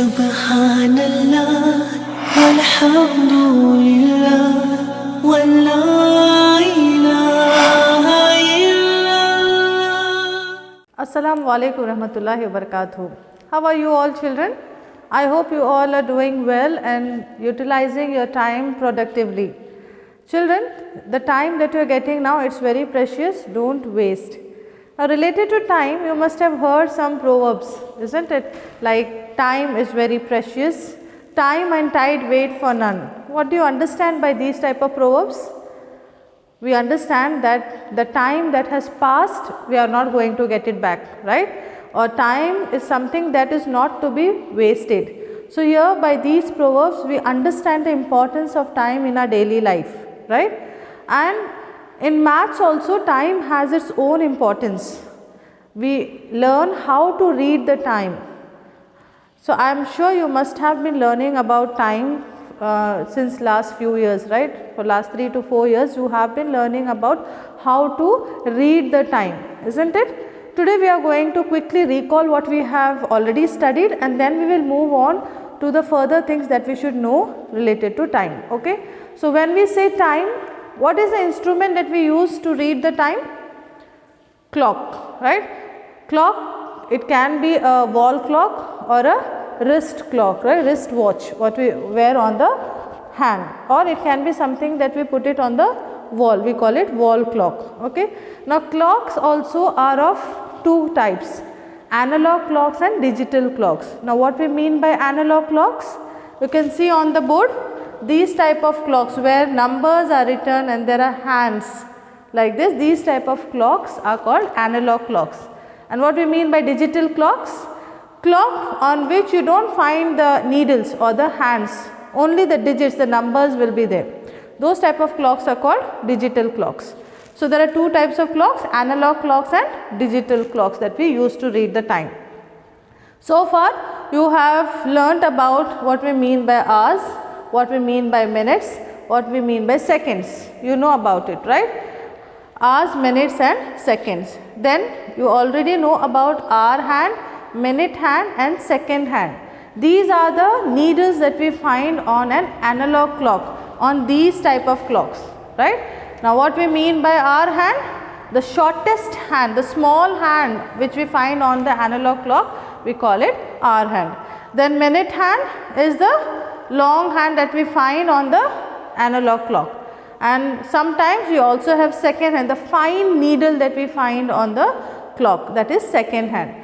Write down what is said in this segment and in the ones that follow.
Subhanallah, walhamdulillah, wa la ilaha illallah. Assalamu alaikum warahmatullahi wabarakatuh. How are you all children? I hope you all are doing well and utilizing your time productively. Children, the time that you are getting now, it's very precious, don't waste. Now related to time, you must have heard some proverbs, isn't it? Like time is very precious, time and tide wait for none. What do you understand by these type of proverbs? We understand that the time that has passed, we are not going to get it back, right? Or time is something that is not to be wasted. So here by these proverbs, we understand the importance of time in our daily life, right? And in maths also, time has its own importance. We learn how to read the time. So I am sure you must have been learning about time since last few years, right? For last 3 to 4 years, you have been learning about how to read the time, isn't it? Today we are going to quickly recall what we have already studied, and then we will move on to the further things that we should know related to time, okay? So when we say time, what is the instrument that we use to read the time? Clock, right? Clock, it can be a wall clock or a wrist clock, right? Wrist watch, what we wear on the hand, or it can be something that we put it on the wall, we call it wall clock, okay? Now clocks also are of two types, analog clocks and digital clocks. Now what we mean by analog clocks? You can see on the board these type of clocks where numbers are written and there are hands like this, these type of clocks are called analog clocks. And what we mean by digital clocks? Clock on which you don't find the needles or the hands, only the digits, the numbers will be there. Those type of clocks are called digital clocks. So there are two types of clocks, analog clocks and digital clocks that we use to read the time. So far you have learnt about what we mean by hours, what we mean by minutes, what we mean by seconds. You know about it, right? Hours, minutes and seconds. Then you already know about hour hand, minute hand and second hand. These are the needles that we find on an analog clock, on these type of clocks, right? Now what we mean by hour hand? The shortest hand, the small hand which we find on the analog clock, we call it hour hand. Then minute hand is the long hand that we find on the analog clock, and sometimes we also have second hand, the fine needle that we find on the clock, that is second hand.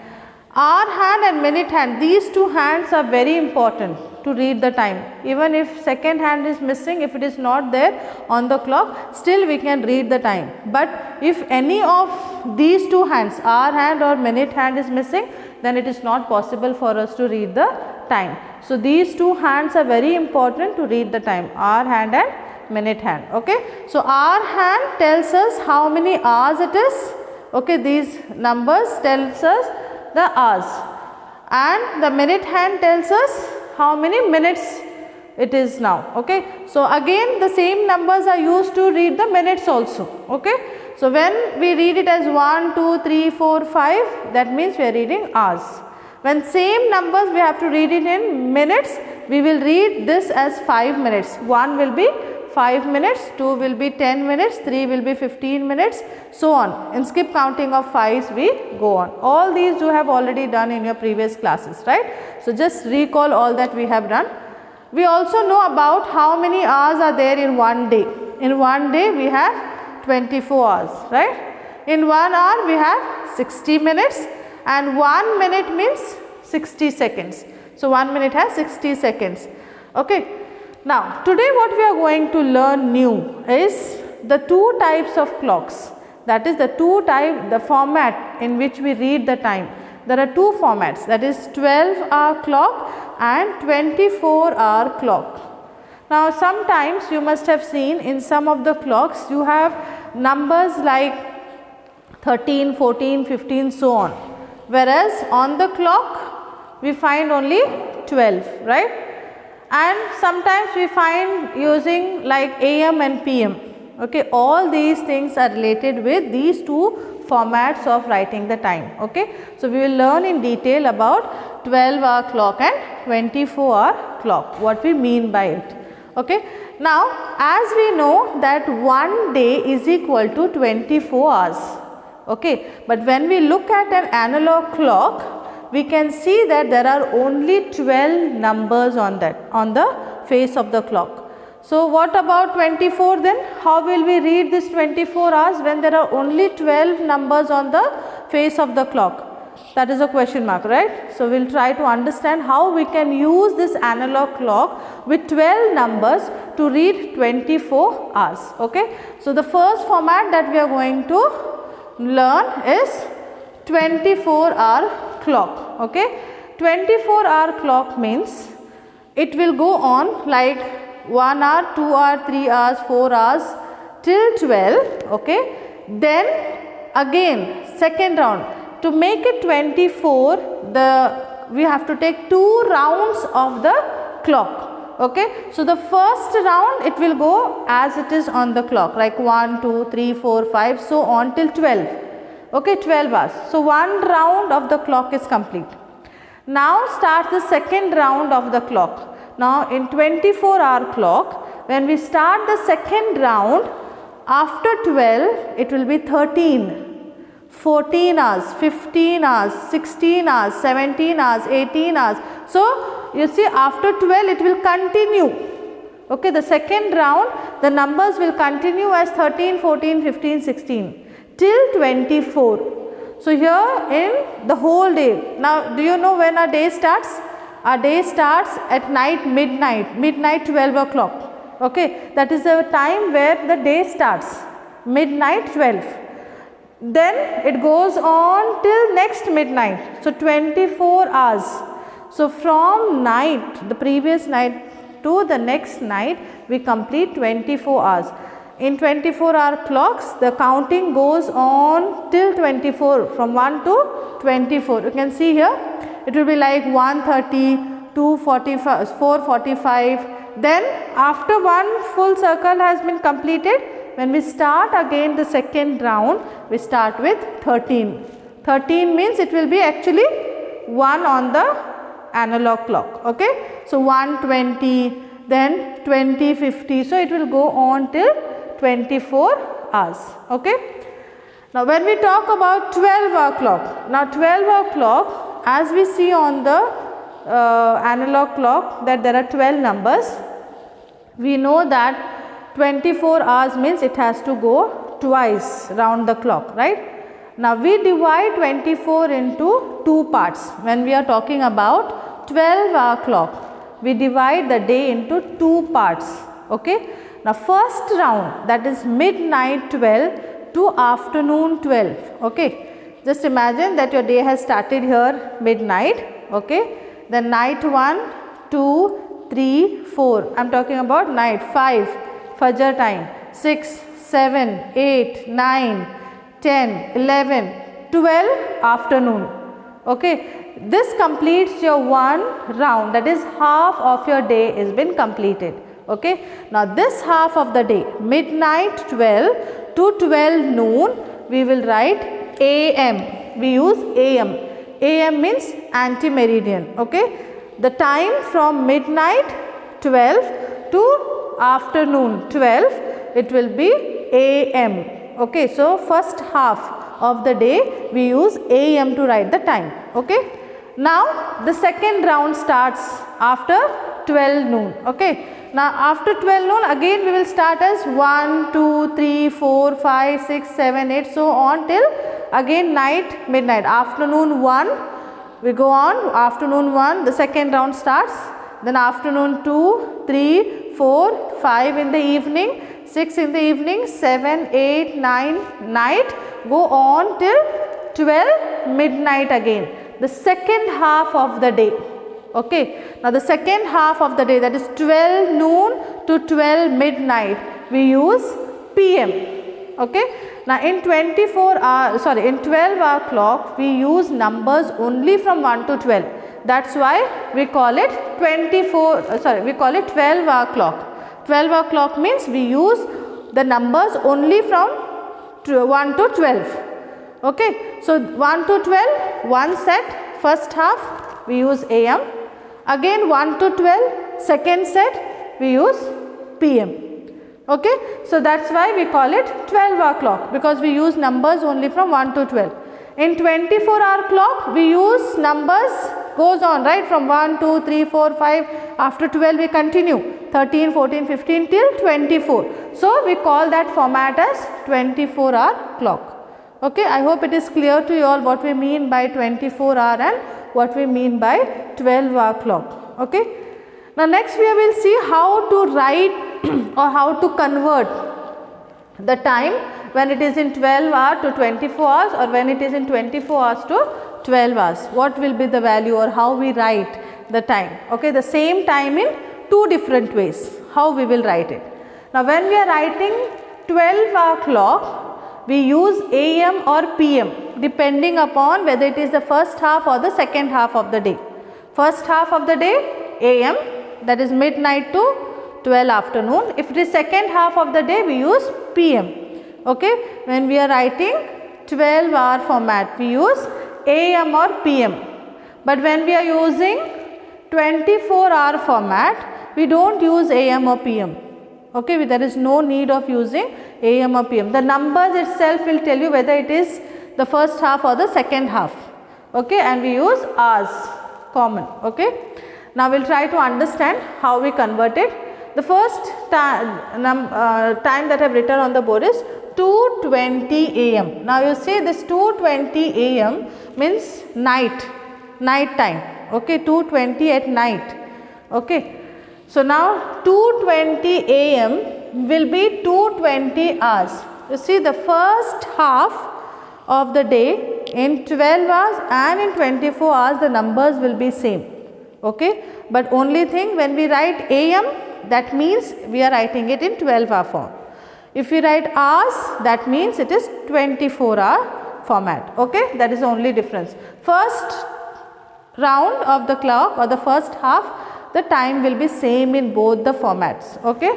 Hour hand and minute hand, these two hands are very important to read the time. Even if second hand is missing, if it is not there on the clock, still we can read the time. But if any of these two hands, hour hand or minute hand is missing, then it is not possible for us to read the time. So these two hands are very important to read the time, hour hand and minute hand, okay? So hour hand tells us how many hours it is, okay? These numbers tells us the hours, and the minute hand tells us how many minutes it is now, okay? So again the same numbers are used to read the minutes also, okay? So when we read it as 1, 2, 3, 4, 5, that means we are reading hours. When same numbers we have to read it in minutes, we will read this as 5 minutes. 1 will be 5 minutes, 2 will be 10 minutes, 3 will be 15 minutes, so on. In skip counting of 5s we go on. All these you have already done in your previous classes, right? So just recall all that we have done. We also know about how many hours are there in one day. In one day we have 24 hours, right? In 1 hour we have 60 minutes, and 1 minute means 60 seconds. So 1 minute has 60 seconds, okay? Now today what we are going to learn new is the two types of clocks, that is the format in which we read the time. There are two formats, that is 12-hour clock and 24-hour clock. Now sometimes you must have seen in some of the clocks you have numbers like 13, 14, 15, so on, whereas on the clock we find only 12, right? And sometimes we find using like AM and PM, okay? All these things are related with these two formats of writing the time, okay? So we will learn in detail about 12-hour clock and 24-hour clock. What we mean by it. Okay. Now, as we know that one day is equal to 24 hours. Okay. But when we look at an analog clock, we can see that there are only 12 numbers on the face of the clock. So, what about 24 then? How will we read this 24 hours when there are only 12 numbers on the face of the clock? That is a question mark, right? So, we will try to understand how we can use this analog clock with 12 numbers to read 24 hours. Okay? So, the first format that we are going to learn is 24-hour clock. Okay? 24-hour clock means it will go on like 1 hour, 2 hour, 3 hours, 4 hours till 12. Okay? Then again second round. To make it 24, we have to take 2 rounds of the clock. Okay? So, the first round it will go as it is on the clock, like 1, 2, 3, 4, 5, so on till 12. Okay, 12 hours. So, 1 round of the clock is complete. Now, start the second round of the clock. Now, in 24-hour clock, when we start the second round, after 12, it will be 13. 14 hours, 15 hours, 16 hours, 17 hours, 18 hours. So, you see after 12 it will continue. Okay, the second round the numbers will continue as 13, 14, 15, 16 till 24. So, here in the whole day. Now, do you know when our day starts? Our day starts at night, midnight 12 o'clock. Okay, that is the time where the day starts, midnight 12. Then it goes on till next midnight. So, 24 hours. So, from night, the previous night to the next night, we complete 24 hours. In 24-hour clocks, the counting goes on till 24, from 1 to 24. You can see here, it will be like 1:30, 2:45, 4:45. Then, after one full circle has been completed, when we start again the second round, we start with 13. 13 means it will be actually 1 on the analog clock. Okay? So, 1:20, then 20:50. So, it will go on till 24 hours. Okay? Now, when we talk about 12-hour clock, now 12-hour clock, as we see on the analog clock that there are 12 numbers, we know that 24 hours means it has to go twice round the clock, right? Now, we divide 24 into 2 parts. When we are talking about 12-hour clock, we divide the day into 2 parts. Okay? Now, first round, that is midnight 12 to afternoon 12. Okay? Just imagine that your day has started here midnight. Okay? Then night 1, 2, 3, 4. I am talking about night 5. Fajr time, 6, 7, 8, 9, 10, 11, 12 afternoon. Okay. This completes your 1 round, that is half of your day has been completed. Okay. Now, this half of the day, midnight 12 to 12 noon, we will write AM. We use AM. AM means anti-meridian. Okay. The time from midnight 12 to afternoon 12, it will be AM. Okay, so first half of the day we use AM to write the time. Okay. Now, the second round starts after 12 noon. Okay. Now, after 12 noon again we will start as 1, 2, 3, 4, 5, 6, 7, 8, so on till again night, midnight. Afternoon 1, we go on, afternoon 1, the second round starts, then afternoon 2, 3, 4, 5 in the evening, 6 in the evening, 7, 8, 9, night, go on till 12 midnight again, the second half of the day. Okay. Now, the second half of the day, that is 12 noon to 12 midnight, we use PM. Okay. Now, in 12-hour clock, we use numbers only from 1 to 12. That is why we call it 12-hour clock. 12-hour clock means we use the numbers only from 1 to 12. Okay. So, 1 to 12, one set, first half we use AM. Again 1 to 12, second set we use PM. Okay, so that's why we call it 12-hour clock, because we use numbers only from 1 to 12. In 24-hour clock we use numbers goes on, right, from 1, 2, 3, 4, 5, after 12 we continue 13, 14, 15 till 24. So we call that format as 24-hour clock. Okay, I hope it is clear to you all what we mean by 24-hour and what we mean by 12-hour clock. Okay. Now next we will see how to write or how to convert the time when it is in 12 hours to 24 hours or when it is in 24 hours to 12 hours. What will be the value or how we write the time? Okay, the same time in two different ways, how we will write it. Now when we are writing 12-hour clock, we use AM or PM depending upon whether it is the first half or the second half of the day. First half of the day AM, that is midnight to 12 afternoon. If it is second half of the day, we use PM. Okay, when we are writing 12-hour format, we use AM or PM. But when we are using 24-hour format, we don't use AM or PM. Okay, there is no need of using AM or PM. The numbers itself will tell you whether it is the first half or the second half. Okay, and we use hours common. Okay, now we will try to understand how we convert it. The first time that I have written on the board is 2:20 AM. Now you see this 2:20 AM means night time. Okay, 2:20 at night. Okay, so now 2:20 AM will be 2:20 hours. You see the first half of the day in 12 hours and in 24 hours the numbers will be same. Okay, but only thing when we write AM, that means we are writing it in 12-hour form. If we write hours, that means it is 24-hour format. Okay, that is the only difference. First round of the clock or the first half, the time will be same in both the formats. Okay,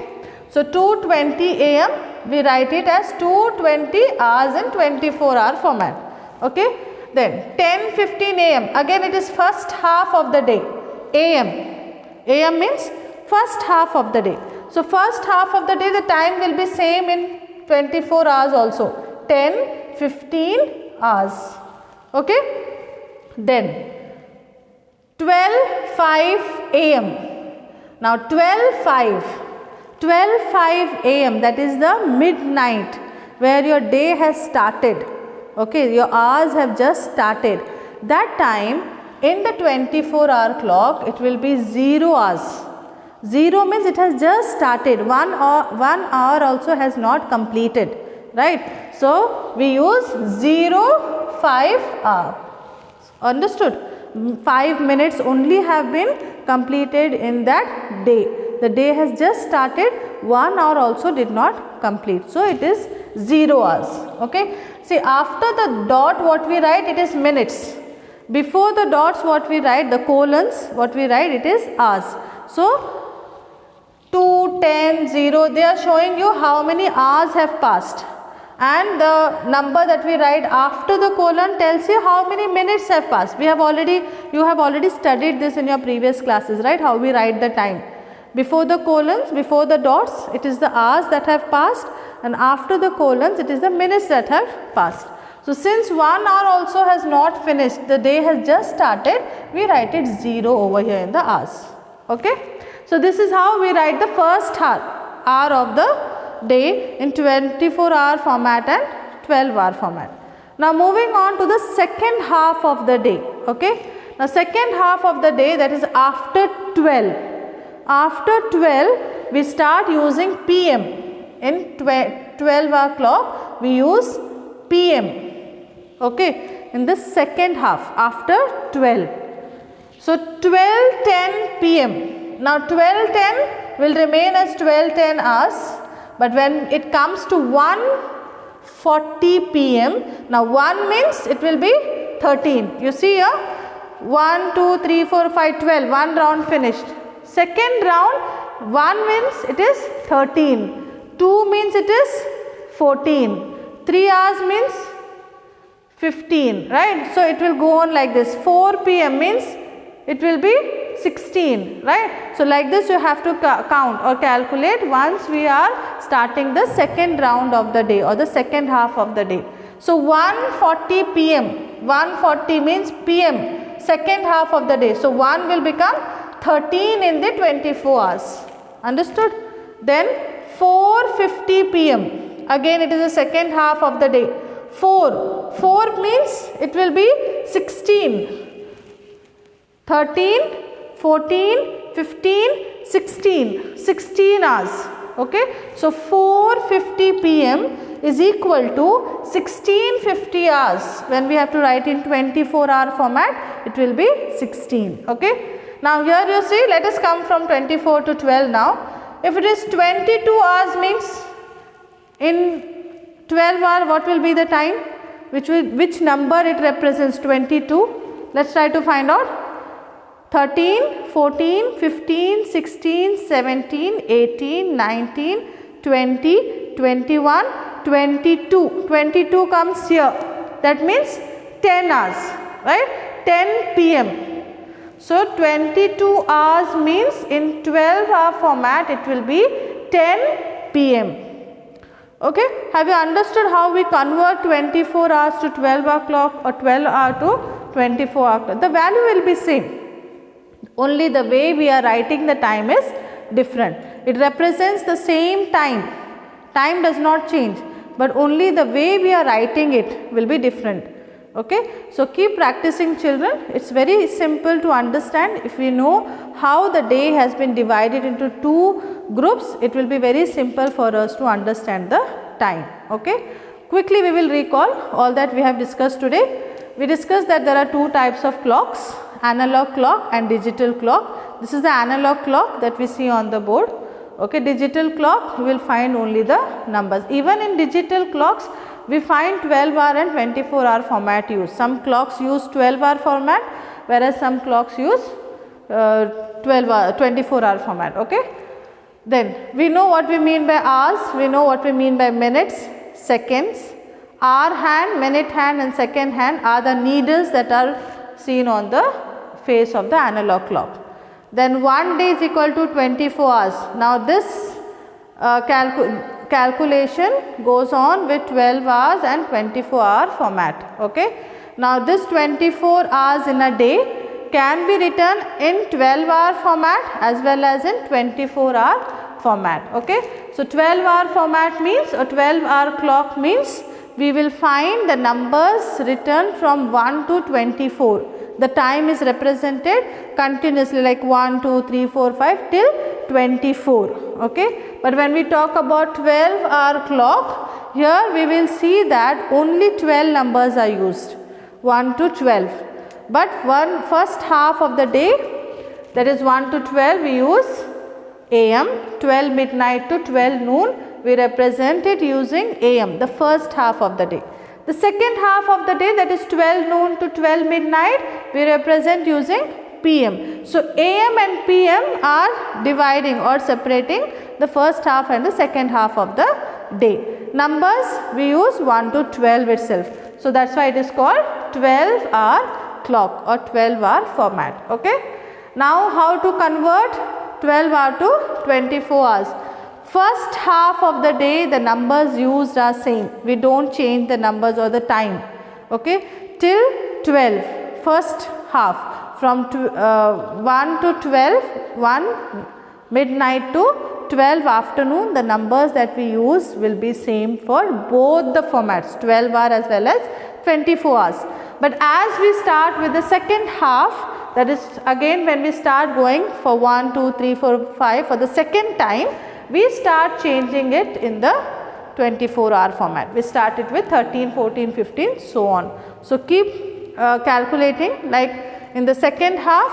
so 2:20 AM we write it as 2:20 hours in 24-hour format. Okay, then 10:15 AM, again it is first half of the day. AM means first half of the day. So first half of the day the time will be same in 24 hours also, 10-15 hours. Okay, then 12:05 AM. Now 12:05 AM, that is the midnight where your day has started. Okay, your hours have just started. That time in the 24-hour clock it will be 0 hours. 0 means it has just started, 1 hour also has not completed, right? So we use 05 hour. Understood? 5 minutes only have been completed in that day. The day has just started, 1 hour also did not complete. So it is 0 hours. Okay. See, after the dot what we write, it is minutes. Before the dots what we write, the colons what we write, it is hours. So 2, 10, 0, they are showing you how many hours have passed, and the number that we write after the colon tells you how many minutes have passed. You have already studied this in your previous classes, right? How we write the time. Before the colons, before the dots, it is the hours that have passed, and after the colons, it is the minutes that have passed. So since 1 hour also has not finished, the day has just started, we write it 0 over here in the hours. Okay. So this is how we write the first hour of the day in 24-hour format and 12-hour format. Now moving on to the second half of the day. Okay. Now second half of the day, that is after 12. After 12 we start using PM. In 12-hour clock we use PM. Okay. In the second half after 12. So 12:10 PM. Now 12:10 will remain as 12:10 hours, but when it comes to 1:40 PM, now 1 means it will be 13. You see here, 1, 2, 3, 4, 5, 12, 1 round finished. Second round, 1 means it is 13, 2 means it is 14, 3 hours means 15, right? So it will go on like this. 4 PM means it will be 16, right? So like this you have to count or calculate once we are starting the second round of the day or the second half of the day. So 1:40 p.m. 1:40 means p.m. second half of the day. So 1 will become 13 in the 24 hours. Understood? Then 4:50 p.m. again it is the second half of the day. 4 means it will be 16. 13, 14, 15, 16. 16 hours. Okay. So 4:50 p.m. is equal to 1650 hours. When we have to write in 24-hour format, it will be 16. Okay. Now here you see, let us come from 24 to 12 now. If it is 22 hours means in 12 hour what will be the time? Which number it represents? 22. Let's try to find out. 13, 14, 15, 16, 17, 18, 19, 20, 21, 22. 22 comes here. That means 10 hours, right? 10 p.m. So 22 hours means in 12-hour format it will be 10 p.m. Okay. Have you understood how we convert 24 hours to 12-hour clock or 12 hour to 24-hour clock? The value will be same. Only the way we are writing the time is different. It represents the same time. Time does not change, but only the way we are writing it will be different. Okay. So keep practicing, children. It's very simple to understand. If we know how the day has been divided into two groups, it will be very simple for us to understand the time. Okay. Quickly we will recall all that we have discussed today. We discussed that there are two types of clocks, analog clock and digital clock. This is the analog clock that we see on the board. Okay. Digital clock, we will find only the numbers. Even in digital clocks we find 12-hour and 24-hour format used. Some clocks use 12-hour format, whereas some clocks use 24-hour format. Okay. Then we know what we mean by hours, we know what we mean by minutes, seconds. Hour hand, minute hand and second hand are the needles that are seen on the face of the analog clock. Then 1 day is equal to 24 hours. Now this calculation goes on with 12 hours and 24-hour format. Okay. Now this 24 hours in a day can be written in 12-hour format as well as in 24-hour format. Okay. So 12-hour format means, or 12-hour clock means, we will find the numbers written from 1 to 24. The time is represented continuously like 1, 2, 3, 4, 5 till 24. Okay. But when we talk about 12-hour clock, here we will see that only 12 numbers are used, 1 to 12. But first half of the day, that is 1 to 12, we use AM, 12 midnight to 12 noon, we represent it using AM, the first half of the day. The second half of the day, that is 12 noon to 12 midnight, we represent using PM. So AM and PM are dividing or separating the first half and the second half of the day. Numbers we use 1 to 12 itself. So that's why it is called 12-hour clock or 12-hour format. Okay. Now how to convert 12 hour to 24 hours? First half of the day the numbers used are same. We don't change the numbers or the time. Okay. Till 12, first half from 1 to 12, 1 midnight to 12 afternoon, the numbers that we use will be same for both the formats, 12 hour as well as 24 hours. But as we start with the second half, that is again when we start going for 1, 2, 3, 4, 5 for the second time, we start changing it in the 24-hour format. We start it with 13, 14, 15, so on. So keep calculating, like in the second half,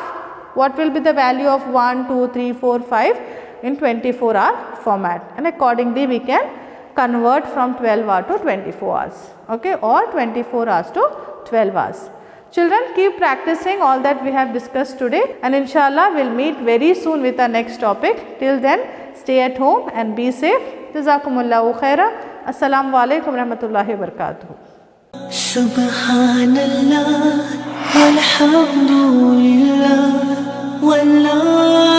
what will be the value of 1, 2, 3, 4, 5 in 24-hour format, and accordingly we can convert from 12 hour to 24 hours, okay, or 24 hours to 12 hours. Children, keep practicing all that we have discussed today, and inshallah we will meet very soon with our next topic. Till then, stay at home and be safe. Jazakumullahu khaira. Assalamu alaikum warahmatullahi wabarakatuh. Subhanallah walhamdulillah. والله